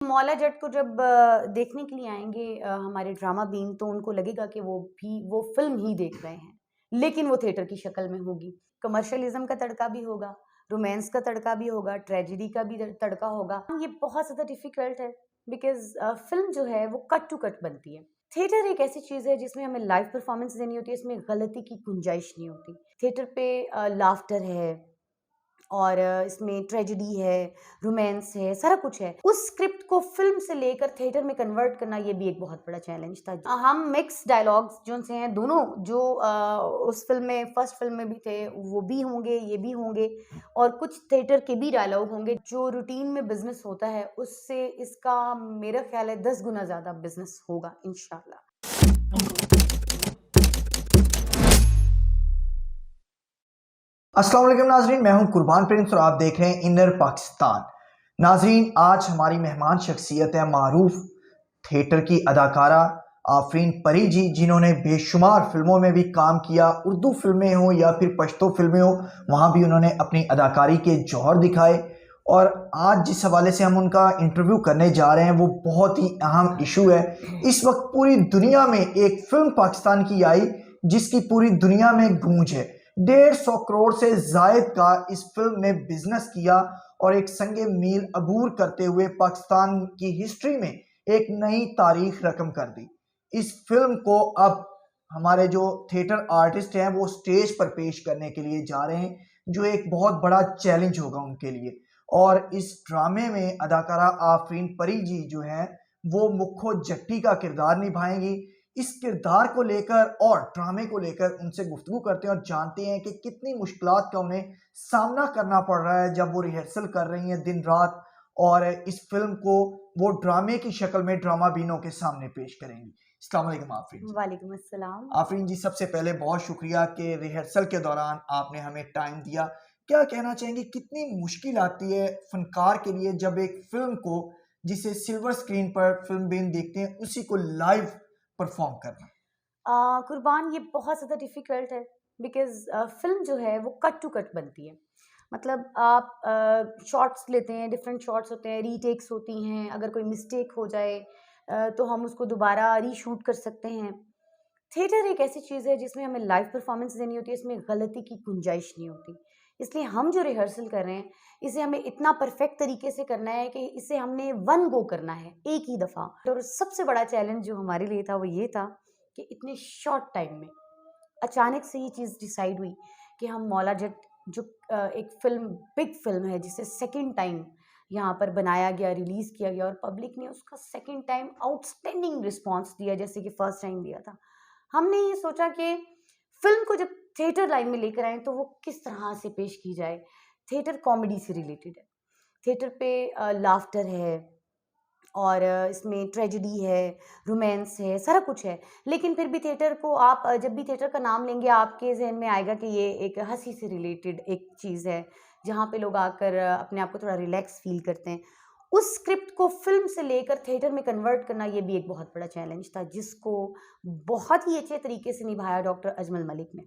मौला जट को जब देखने के लिए आएँगे हमारे ड्रामा बीन, तो उनको लगेगा कि वो फ़िल्म ही देख रहे हैं, लेकिन वो थिएटर की शक्ल में होगी। कमर्शियलिज़्म का तड़का भी होगा, रोमांस का तड़का भी होगा, ट्रेजेडी का भी तड़का होगा। ये बहुत ज़्यादा डिफ़िकल्ट है बिकॉज़ फ़िल्म जो है वो कट टू कट बनती है। थिएटर एक ऐसी चीज़ है जिसमें हमें लाइव परफ़ॉर्मेंस देनी होती है, इसमें गलती की गुंजाइश नहीं होती। थिएटर पे लाफ्टर है और इसमें ट्रेजेडी है, रोमांस है, सारा कुछ है। उस स्क्रिप्ट को फ़िल्म से लेकर थिएटर में कन्वर्ट करना ये भी एक बहुत बड़ा चैलेंज था। हम मिक्स डायलॉग्स जो से हैं दोनों जो उस फ़िल्म में फर्स्ट फ़िल्म में भी थे, वो भी होंगे, ये भी होंगे और कुछ थिएटर के भी डायलॉग होंगे। जो रूटीन में बिज़नेस होता है, उससे इसका मेरा ख़्याल है 10 गुना ज़्यादा बिज़नेस होगा इंशाअल्लाह। अस्सलाम वालेकुम नाजरीन, मैं हूं कुर्बान प्रिंस और आप देख रहे हैं इनर पाकिस्तान। नाजरीन, आज हमारी मेहमान शख्सियत है मारूफ थिएटर की अदाकारा आफरीन परी जी, जिन्होंने बेशुमार फिल्मों में भी काम किया। उर्दू फिल्में हो या फिर पश्तो फिल्में हो, वहाँ भी उन्होंने अपनी अदाकारी के जौहर दिखाए। और आज जिस हवाले से हम उनका इंटरव्यू करने जा रहे हैं वो बहुत ही अहम इशू है। इस वक्त पूरी दुनिया में एक फिल्म पाकिस्तान की आई जिसकी पूरी दुनिया में गूंज है। 150 करोड़ से जायद का इस फिल्म ने बिजनेस किया और एक संगे मील अबूर करते हुए पाकिस्तान की हिस्ट्री में एक नई तारीख रकम कर दी। इस फिल्म को अब हमारे जो थिएटर आर्टिस्ट हैं वो स्टेज पर पेश करने के लिए जा रहे हैं, जो एक बहुत बड़ा चैलेंज होगा उनके लिए। और इस ड्रामे में अदाकारा आफरीन परी जी जो हैं वो मुखो जट्टी का किरदार निभाएंगी। इस किरदार को लेकर और ड्रामे को लेकर उनसे गुफ्तगू करते हैं और जानते हैं कि कितनी मुश्किलात का उन्हें सामना करना पड़ रहा है जब वो रिहर्सल कर रही हैं दिन रात, और इस फिल्म को वो ड्रामे की शक्ल में ड्रामा बीनों के सामने पेश करेंगी। अस्सलाम वालेकुम आफरीन जी। वालेकुम अस्सलाम। आफरीन जी, सबसे पहले बहुत शुक्रिया कि रिहर्सल के दौरान आपने हमें टाइम दिया। क्या कहना चाहेंगे, कितनी मुश्किल आती है फनकार के लिए जब एक फिल्म को जिसे सिल्वर स्क्रीन पर फिल्म बीन देखते हैं उसी को लाइव परफॉर्म करना? कुर्बान ये बहुत ज़्यादा डिफ़िकल्ट है बिकॉज़ फ़िल्म जो है वो कट टू कट बनती है। मतलब आप शॉट्स लेते हैं, डिफरेंट शॉट्स होते हैं, रीटेक्स होती हैं, अगर कोई मिस्टेक हो जाए तो हम उसको दोबारा रीशूट कर सकते हैं। थिएटर एक ऐसी चीज़ है जिसमें हमें लाइव परफ़ॉर्मेंस देनी होती है, इसमें गलती की गुंजाइश नहीं होती। इसलिए हम जो रिहर्सल कर रहे हैं, इसे हमें इतना परफ़ेक्ट तरीके से करना है कि इसे हमने वन गो करना है, एक ही दफ़ा। और सबसे बड़ा चैलेंज जो हमारे लिए था वो ये था कि इतने शॉर्ट टाइम में अचानक से ये चीज़ डिसाइड हुई कि हम मौला जट जो एक फ़िल्म बिग फ़िल्म है जिसे सेकंड टाइम यहाँ पर बनाया गया, रिलीज़ किया गया और पब्लिक ने उसका सेकंड टाइम आउटस्टैंडिंग रिस्पॉन्स दिया जैसे कि फर्स्ट टाइम दिया था। हमने ये सोचा कि फ़िल्म को जब थिएटर लाइन में लेकर आएँ तो वो किस तरह से पेश की जाए। थिएटर कॉमेडी से रिलेटेड है। थिएटर पे लाफ्टर है और इसमें ट्रेजेडी है, रोमांस है, सारा कुछ है। लेकिन फिर भी थिएटर को आप जब भी थिएटर का नाम लेंगे आपके ज़हन में आएगा कि ये एक हँसी से रिलेटेड एक चीज़ है, जहाँ पे लोग आकर अपने आप को थोड़ा रिलैक्स फ़ील करते हैं। उस स्क्रिप्ट को फ़िल्म से लेकर थिएटर में कन्वर्ट करना ये भी एक बहुत बड़ा चैलेंज था, जिसको बहुत ही अच्छे तरीके से निभाया डॉक्टर अजमल मलिक ने।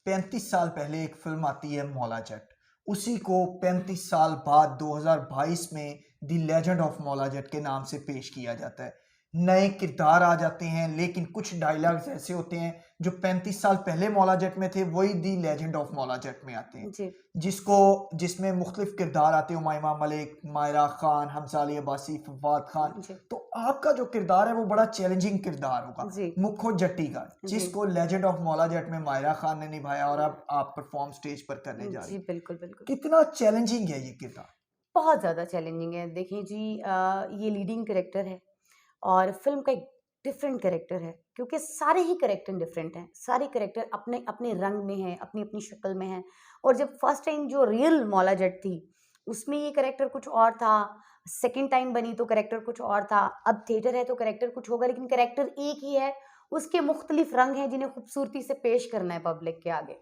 35 साल पहले एक फिल्म आती है मौला जट, उसी को 35 साल बाद 2022 में the legend of Maula Jatt के नाम से पेश किया जाता है। नए किरदार आ जाते हैं, लेकिन कुछ डायलॉग्स ऐसे होते हैं जो 35 साल पहले मौला जट में थे वही the legend of Maula Jatt में आते हैं, जी। जिसमें मुख्तलिफ किरदार आते हैं, हुमायूं मलिक, मायरा खान, हमसाली अब्बासी, फवाद खान। जी। तो आपका जो किरदार है वो बड़ा चैलेंजिंग किरदार होगा, जी। मुखो जट्टी का, जी। जिसको लेजेंड ऑफ मौला जट में मायरा खान ने निभाया और अब आप परफॉर्म स्टेज पर करने जा रही जी, हैं। बिल्कुल, बिल्कुल। कितना चैलेंजिंग है ये किरदार? बहुत ज़्यादा चैलेंजिंग है। देखिए जी ये लीडिंग कैरेक्टर है और फ़िल्म का एक डिफरेंट कैरेक्टर है क्योंकि सारे ही कैरेक्टर डिफरेंट हैं। सारे कैरेक्टर अपने अपने रंग में हैं, अपनी अपनी शक्ल में हैं और जब फर्स्ट टाइम जो रियल मौला जट थी, उसमें ये कैरेक्टर कुछ और था, सेकंड टाइम बनी तो कैरेक्टर कुछ और था, अब थिएटर है तो कैरेक्टर कुछ होगा लेकिन कैरेक्टर एक ही है, उसके मुख्तलिफ रंग हैं जिन्हें खूबसूरती से पेश करना है पब्लिक के आगे।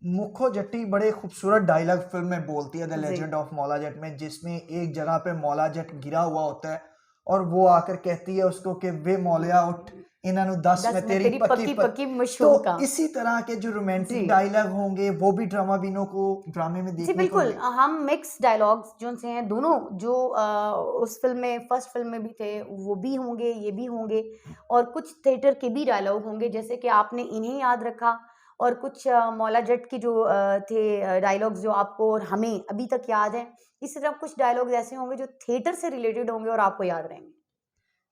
मुखो जट्टी बड़े खूबसूरत डायलॉग फिल्म में बोलती है the ji. Legend of Maula Jatt में, जिसमें एक जगह पे मौला जट गिरा हुआ होता है और वो आकर कहती है उसको कि वे मौलिया उठ, इन्होंने 10 10 में में तेरी तेरी पक्की पक्की पक्की। पक्की तो मशूका। इसी तरह के जो जी। रोमांटिक डायलॉग होंगे वो भी ड्रामा बीनों को ड्रामे में जी देखने को बिल्कुल, मिलेंगे। हम मिक्स डायलॉग्स जो से हैं दोनों जो उस फ़िल्म में फर्स्ट फ़िल्म में भी थे, वो भी होंगे, ये भी होंगे और कुछ थिएटर के भी डायलॉग होंगे जैसे कि आपने इन्हें याद रखा और कुछ मौला जट की जो थे डायलॉग्स जो आपको और हमें अभी तक याद हैं। इसी तरह कुछ डायलॉग्स ऐसे होंगे जो थिएटर से रिलेटेड होंगे और आपको याद रहेंगे।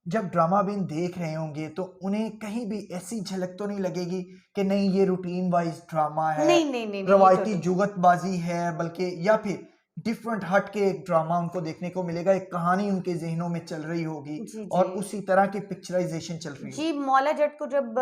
जब ड्रामा बीन देख रहे होंगे तो उन्हें कहीं भी ऐसी झलक तो नहीं लगेगी कि नहीं ये रूटीन वाइज ड्रामा है, नहीं, नहीं, नहीं, नहीं, ये रवायती टोटली जुगतबाजी है, बल्कि या फिर डिफरेंट हट के एक ड्रामा उनको देखने को मिलेगा, एक कहानी उनके जहनों में चल रही होगी जी, और जी। उसी तरह की पिक्चराइजेशन चल रही जी, होगी। मौला जट को जब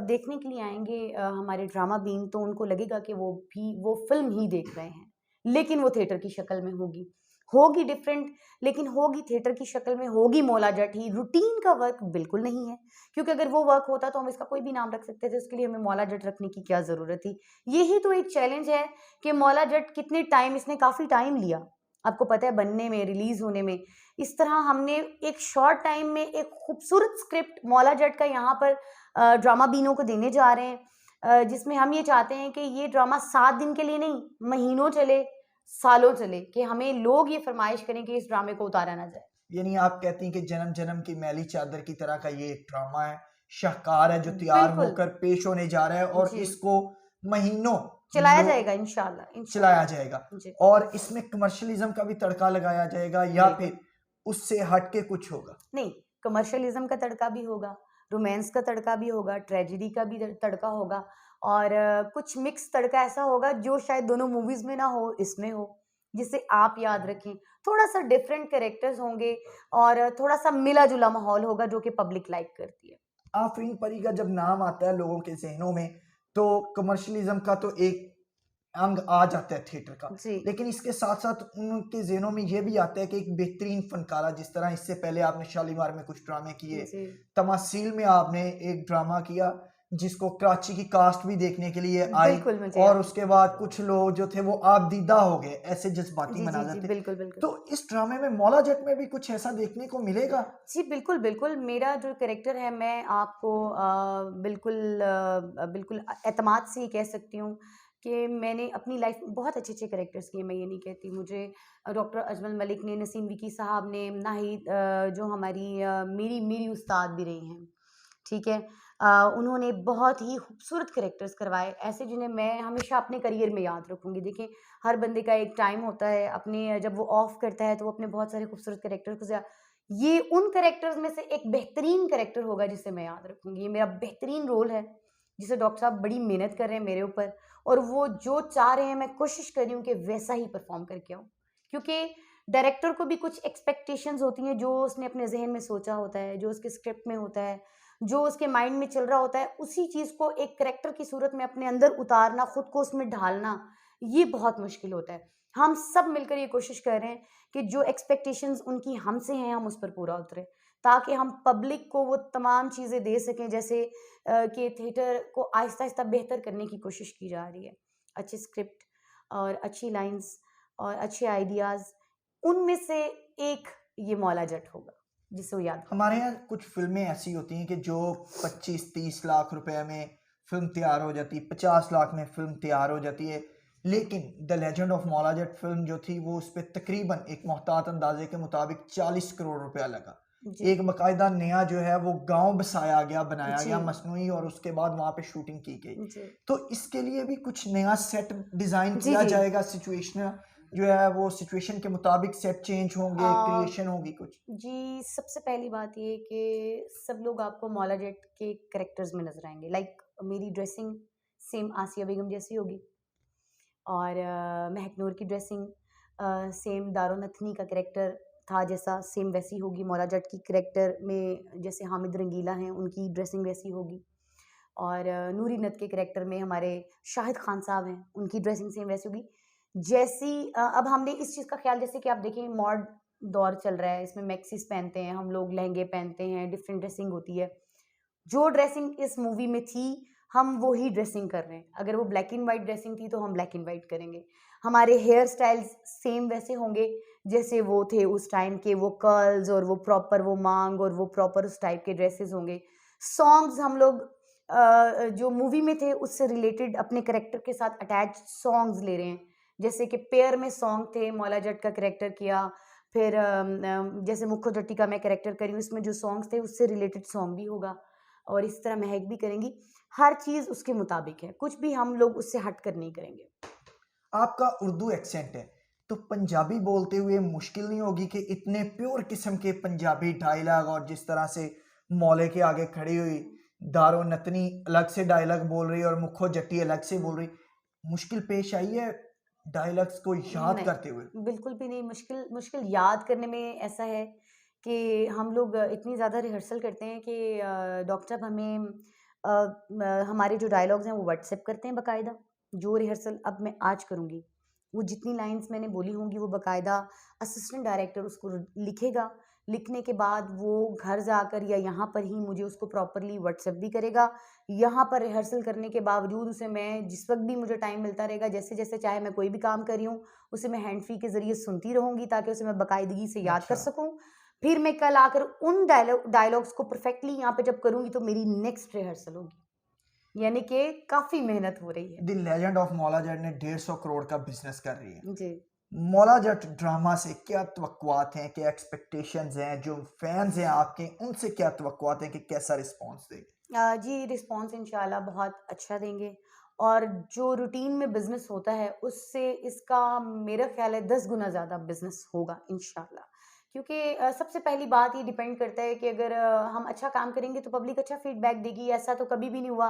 देखने के लिए आएँगे हमारे ड्रामा बीन तो उनको लगेगा कि वो फ़िल्म ही देख रहे हैं। लेकिन वो थिएटर की शक्ल में होगी। होगी डिफरेंट लेकिन होगी थिएटर की शक्ल में, होगी मौला जट ही, रूटीन का वर्क बिल्कुल नहीं है। क्योंकि अगर वो वर्क होता तो हम इसका कोई भी नाम रख सकते थे, उसके लिए हमें मौला जट रखने की क्या ज़रूरत थी। यही तो एक चैलेंज है कि मौला जट कितने टाइम इसने काफ़ी टाइम लिया। आपको पता है बनने में, रिलीज़ होने में। इस तरह हमने एक शॉर्ट टाइम में एक खूबसूरत स्क्रिप्ट मौला जट का यहाँ पर ड्रामा बीनों को देने जा रहे हैं जिसमें हम ये चाहते हैं कि ये ड्रामा 7 दिन के लिए नहीं, महीनों चले, सालों चले कि हमें लोग ये फरमाइश करें कि इस ड्रामे को उतारा ना जाए। यानी आप कहती हैं कि जन्म जन्म की मैली चादर की तरह का ये एक ड्रामा है, शाहकार है जो तैयार बिल्कुल, होकर पेश होने जा रहा है और जी। इसको महीनों चलाया लोग जाएगा इंशाल्लाह, चलाया इंशाल्लाह। जाएगा जी, और इसमें कमर्शियलिज्म का भी तड़का लगाया जाएगा या बिल्कुल। फिर उससे हट के कुछ होगा। नहीं, कमर्शियलिज़्म का तड़का भी होगा, रोमांस का तड़का भी होगा, ट्रेजेडी का भी तड़का होगा और कुछ मिक्स तड़का ऐसा होगा जो शायद दोनों मूवीज़ में ना हो, इसमें हो, जिसे आप याद रखें। थोड़ा-सा डिफरेंट कैरेक्टर्स होंगे और थोड़ा-सा मिला-जुला माहौल होगा जो कि पब्लिक लाइक करती है। आफरीन परी का जब नाम आता है लोगों के जहनों में तो कमर्शियलिज्म का तो एक अंग आ जाता है थिएटर का, जी, लेकिन इसके साथ साथ उनके जहनों में ये भी आता है कि एक बेहतरीन फनकारा, जिस तरह इससे पहले आपने शालीमार में कुछ ड्रामे किए, जी। तमासील में आपने एक ड्रामा किया जिसको कराची की कास्ट भी देखने के लिए आई बिल्कुल, मुझे और याद उसके बाद कुछ लोग जो थे वो आप दीदा हो गए, ऐसे जज्बाती जी, जी, मनाजर जी, थे। बिल्कुल, बिल्कुल। तो इस ड्रामे में मौला जट में भी कुछ ऐसा देखने को मिलेगा? जी, बिल्कुल, बिल्कुल। मेरा जो कैरेक्टर है मैं आपको बिल्कुल एतमाद से ये कह सकती हूँ कि मैंने अपनी लाइफ़ में बहुत अच्छे-अच्छे कैरेक्टर्स किए, मैं ये नहीं कहती। मुझे डॉक्टर अजमल मलिक ने, नसीम विकी साहब ने, नाहिद जो हमारी मेरी मेरी उस्ताद भी रही हैं, ठीक है? उन्होंने बहुत ही खूबसूरत कैरेक्टर्स करवाए, ऐसे जिन्हें मैं हमेशा अपने करियर में याद रखूँगी। देखिए, हर बंदे का एक टाइम होता है, अपने जब वो ऑफ करता है, तो वो अपने बहुत सारे खूबसूरत कैरेक्टर्स को ये उन कैरेक्टर्स में से एक बेहतरीन कैरेक्टर होगा जिसे मैं याद रखूँगी। ये मेरा बेहतरीन रोल है, जिसे डॉक्टर साहब बड़ी मेहनत कर रहे हैं मेरे ऊपर और वो जो चाह रहे हैं मैं कोशिश कर रही हूँ कि वैसा ही परफ़ॉर्म करके आऊँ। क्योंकि डायरेक्टर को भी कुछ एक्सपेक्टेशंस होती हैं जो उसने अपने ज़हन में सोचा होता है, जो उसके स्क्रिप्ट में होता है, जो उसके माइंड में चल रहा होता है, उसी चीज़ को एक कैरेक्टर की सूरत में अपने अंदर उतारना, खुद को उसमें ढालना, ये बहुत मुश्किल होता है। हम सब मिलकर ये कोशिश कर रहे हैं कि जो एक्सपेक्टेशंस उनकी हमसे हैं हम उस पर पूरा उतरें ताकि हम पब्लिक को वो तमाम चीज़ें दे सकें जैसे कि थिएटर को आहिस्ता-आहिस्ता बेहतर करने की कोशिश की जा रही है। अच्छी स्क्रिप्ट और अच्छी लाइन्स और अच्छे आइडियाज़ उनमें से एक ये मौला जट होगा, जिसे वो याद हमारे रखेंगे। यहाँ कुछ फिल्में ऐसी होती हैं कि जो 25-30 लाख रुपए में फिल्म तैयार हो जाती है, 50 लाख में फिल्म तैयार हो जाती है, लेकिन the legend of Maula Jatt film जो थी वो उस पर तकरीबन एक मोहतात अंदाजे के मुताबिक 40 करोड़ रुपया लगा। जी, एक बाकायदा नया जो है वो गांव बसाया गया, बनाया जी, गया मसनूई, और उसके बाद वहां पे शूटिंग की गई। जी। तो इसके लिए भी कुछ नया सेट डिजाइन जी, किया जी। जाएगा, सिचुएशन जो है वो सिचुएशन के मुताबिक सेट चेंज होंगे, अ, क्रिएशन होगी कुछ। जी, सबसे पहली बात ये कि सब लोग आपको मौला जट के कैरेक्टर्स में नज़र आएँगे। लाइक मेरी ड्रेसिंग सेम आसिया बेगम जैसी होगी और महक नूर की ड्रेसिंग सेम दारो नथनी का कैरेक्टर था जैसा सेम वैसी होगी। मौला जट की कैरेक्टर में जैसे हामिद रंगीला हैं, उनकी ड्रेसिंग वैसी होगी और नूरी नत के कैरेक्टर में हमारे शाहिद खान साहब हैं, उनकी ड्रेसिंग सेम वैसी होगी। जैसी अब हमने इस चीज़ का ख़्याल जैसे कि आप देखें मॉड दौर चल रहा है, इसमें मैक्सीज़ पहनते हैं, हम लोग लहंगे पहनते हैं, डिफरेंट ड्रेसिंग होती है। जो ड्रेसिंग इस मूवी में थी, हम वो ही ड्रेसिंग कर रहे हैं। अगर वो ब्लैक एंड व्हाइट ड्रेसिंग थी, तो हम ब्लैक एंड व्हाइट करेंगे। हमारे हेयर स्टाइल्स सेम वैसे होंगे, जैसे वो थे उस टाइम के वो कर्ल्स और वो प्रॉपर वो मांग और वो प्रॉपर उस टाइप के ड्रेसेस होंगे। सॉन्ग्स हम लोग जो मूवी में थे उससे रिलेटेड अपने कैरेक्टर के साथ अटैच सॉन्ग्स ले रहे हैं। जैसे कि पेयर में सॉन्ग थे, मौला जट का कैरेक्टर किया, फिर जैसे मुखो जट्टी का मैं कैरेक्टर करी हूँ, इसमें जो सॉन्ग्स थे उससे रिलेटेड सॉन्ग भी होगा और इस तरह महक भी करेंगी। हर चीज़ उसके मुताबिक है, कुछ भी हम लोग उससे हट कर नहीं करेंगे। आपका उर्दू एक्सेंट है, तो पंजाबी बोलते हुए मुश्किल नहीं होगी कि इतने प्योर किस्म के पंजाबी डायलॉग, और जिस तरह से मौले के आगे खड़ी हुई दारो नतनी अलग से डायलॉग बोल रही है और मुखो जट्टी अलग से बोल रही, मुश्किल पेश आई है डायलॉग्स को याद नहीं, करते हुए? बिल्कुल भी नहीं। मुश्किल मुश्किल याद करने में ऐसा है कि हम लोग इतनी ज़्यादा रिहर्सल करते हैं कि डॉक्टर साहब हमें हमारे जो डायलॉग्स हैं वो व्हाट्सएप करते हैं बाकायदा। जो रिहर्सल अब मैं आज करूँगी, वो जितनी लाइन्स मैंने बोली होंगी वो बाकायदा असिस्टेंट डायरेक्टर उसको लिखेगा। लिखने के बाद वो घर जाकर या यहाँ पर ही मुझे उसको प्रॉपरली व्हाट्सएप भी करेगा। यहाँ पर रिहर्सल करने के बावजूद उसे मैं जिस वक़्त भी मुझे टाइम मिलता रहेगा, जैसे-जैसे चाहे मैं कोई भी काम कर रही हूँ, उसे मैं हैंड फ्री के ज़रिए सुनती रहूँगी ताकि उसे मैं बाकायदगी से याद कर अच्छा। सकूँ। फिर मैं कल आकर उन डायलॉग्स को परफेक्टली यहाँ पे जब करूँगी तो मेरी नेक्स्ट रिहर्सल होगी। यानी कि काफ़ी मेहनत हो रही है। The legend of Maula Jatt ने 150 करोड़ का बिजनेस कर रही है। जी। मौला जट ड्रामा से क्या तवक्कुआत हैं, क्या एक्सपेक्टेशंस हैं, जो फैंस हैं आपके उनसे क्या तवक्कुआत हैं कि कैसा रिस्पॉन्स देंगे? जी, रिस्पॉन्स इंशाल्लाह बहुत अच्छा देंगे और जो रूटीन में बिज़नेस होता है, उससे इसका मेरा ख़्याल है 10 गुना ज़्यादा बिज़नेस होगा इंशाल्लाह। क्योंकि सबसे पहली बात ये डिपेंड करता है कि अगर हम अच्छा काम करेंगे तो पब्लिक अच्छा फ़ीडबैक देगी। ऐसा तो कभी भी नहीं हुआ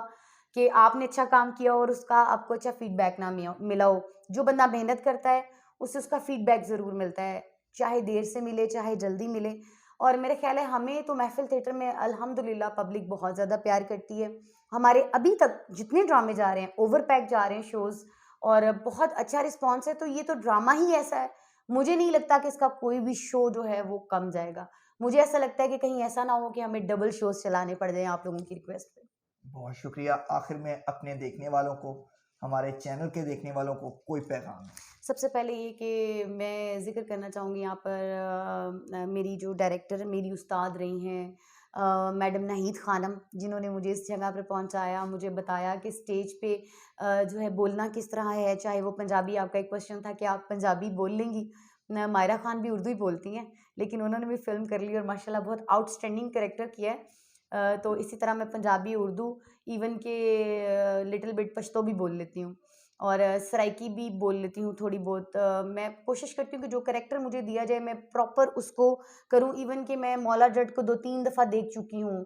कि आपने अच्छा काम किया और उसका आपको अच्छा फ़ीडबैक ना मिला हो। जो बंदा मेहनत करता है, उसे उसका फ़ीडबैक ज़रूर मिलता है, चाहे देर से मिले, चाहे जल्दी मिले। और मेरा ख़्याल है हमें तो महफ़िल थिएटर में अल्हम्दुलिल्लाह पब्लिक बहुत ज़्यादा प्यार करती है। हमारे अभी तक जितने ड्रामे जा रहे हैं, ओवर पैक जा रहे हैं शोज़ और बहुत अच्छा रिस्पॉन्स है, तो ये तो ड्रामा ही ऐसा है। मुझे नहीं लगता कि इसका कोई भी शो जो है वो कम जाएगा। मुझे ऐसा लगता है कि कहीं ऐसा ना हो कि हमें डबल शोज़ चलाने पड़ जाएँ आप लोगों की रिक्वेस्ट पे। बहुत शुक्रिया। आखिर में अपने देखने वालों को, हमारे चैनल के देखने वालों को कोई पैगाम है? सबसे पहले ये कि मैं ज़िक्र करना चाहूँगी यहाँ पर मेरी जो डायरेक्टर मेरी उस्ताद रही हैं मैडम नाहिद ख़ानम, जिन्होंने मुझे इस जगह पे पहुँचाया, मुझे बताया कि स्टेज पे जो है बोलना किस तरह है, चाहे वो पंजाबी। आपका एक क्वेश्चन था कि आप पंजाबी बोल लेंगी? न मायरा ख़ान भी उर्दू ही बोलती हैं, लेकिन उन्होंने भी फ़िल्म कर ली और माशाल्लाह बहुत आउटस्टैंडिंग कैरेक्टर किया है। तो इसी तरह मैं पंजाबी, उर्दू, इवन के लिटिल बिट पश्तो भी बोल लेती हूँ। और सराइकी भी बोल लेती हूँ थोड़ी बहुत। मैं कोशिश करती हूँ कि जो कैरेक्टर मुझे दिया जाए मैं प्रॉपर उसको करूँ। इवन कि मैं मौला जट को 2-3 दफ़ा देख चुकी हूँ,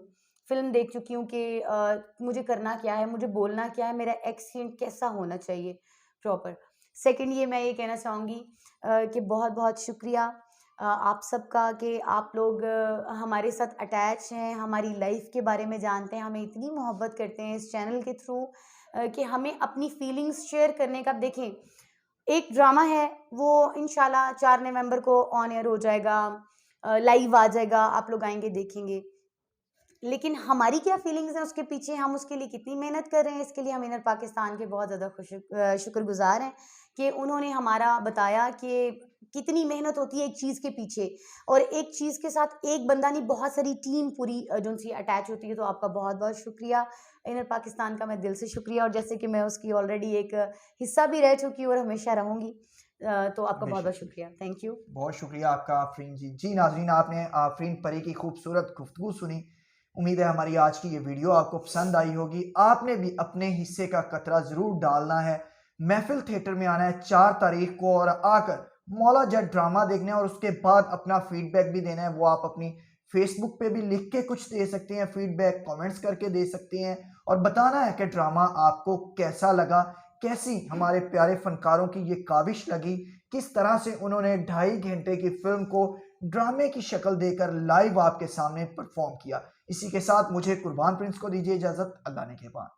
फ़िल्म देख चुकी हूँ कि मुझे करना क्या है, मुझे बोलना क्या है, मेरा एक्सेंट कैसा होना चाहिए प्रॉपर। सेकंड ये मैं ये कहना चाहूँगी कि बहुत-बहुत शुक्रिया आप सबका कि आप लोग हमारे साथ अटैच हैं, हमारी लाइफ़ के बारे में जानते हैं, हमें इतनी मोहब्बत करते हैं इस चैनल के थ्रू कि हमें अपनी फीलिंग्स शेयर करने का। अब देखें, एक ड्रामा है वो इंशाल्लाह 4 नवंबर को ऑन एयर हो जाएगा, लाइव आ जाएगा, आप लोग आएँगे देखेंगे। लेकिन हमारी क्या फीलिंग्स हैं उसके पीछे, हम उसके लिए कितनी मेहनत कर रहे हैं, इसके लिए हम इनर पाकिस्तान के बहुत ज़्यादा शुक्रगुज़ार हैं कि उन्होंने हमारा बताया कि कितनी मेहनत होती है एक चीज़ के पीछे और एक चीज़ के साथ एक बंदा नहीं, बहुत सारी टीम पूरी जो उनसे अटैच होती है। तो आपका बहुत-बहुत शुक्रिया, इनर पाकिस्तान का मैं दिल से शुक्रिया और जैसे कि मैं उसकी ऑलरेडी एक हिस्सा भी रह चुकी हूँ और हमेशा रहूँगी। तो आपका बहुत-बहुत बेशक। शुक्रिया। Thank you. बहुत शुक्रिया आपका आफरीन जी। जी नाज़रीन, आपने आफरीन परी की खूबसूरत गुफ्तगू सुनी। उम्मीद है हमारी आज की ये वीडियो आपको पसंद आई होगी। आपने भी अपने हिस्से का कतरा ज़रूर डालना है। महफिल थिएटर में आना है 4 तारीख को और आकर मौला जट ड्रामा देखना है और उसके बाद अपना फीडबैक भी देना है। वो आप अपनी फेसबुक पे भी लिख के कुछ दे सकते हैं, फीडबैक कमेंट्स करके दे सकते हैं और बताना है कि ड्रामा आपको कैसा लगा, कैसी हमारे प्यारे फनकारों की ये काविश लगी, किस तरह से उन्होंने 2.5 घंटे की फिल्म को ड्रामे की शक्ल देकर लाइव आपके सामने परफॉर्म किया। इसी के साथ मुझे कुर्बान प्रिंस को दीजिए इजाजत। अल्लाह ने के बाद।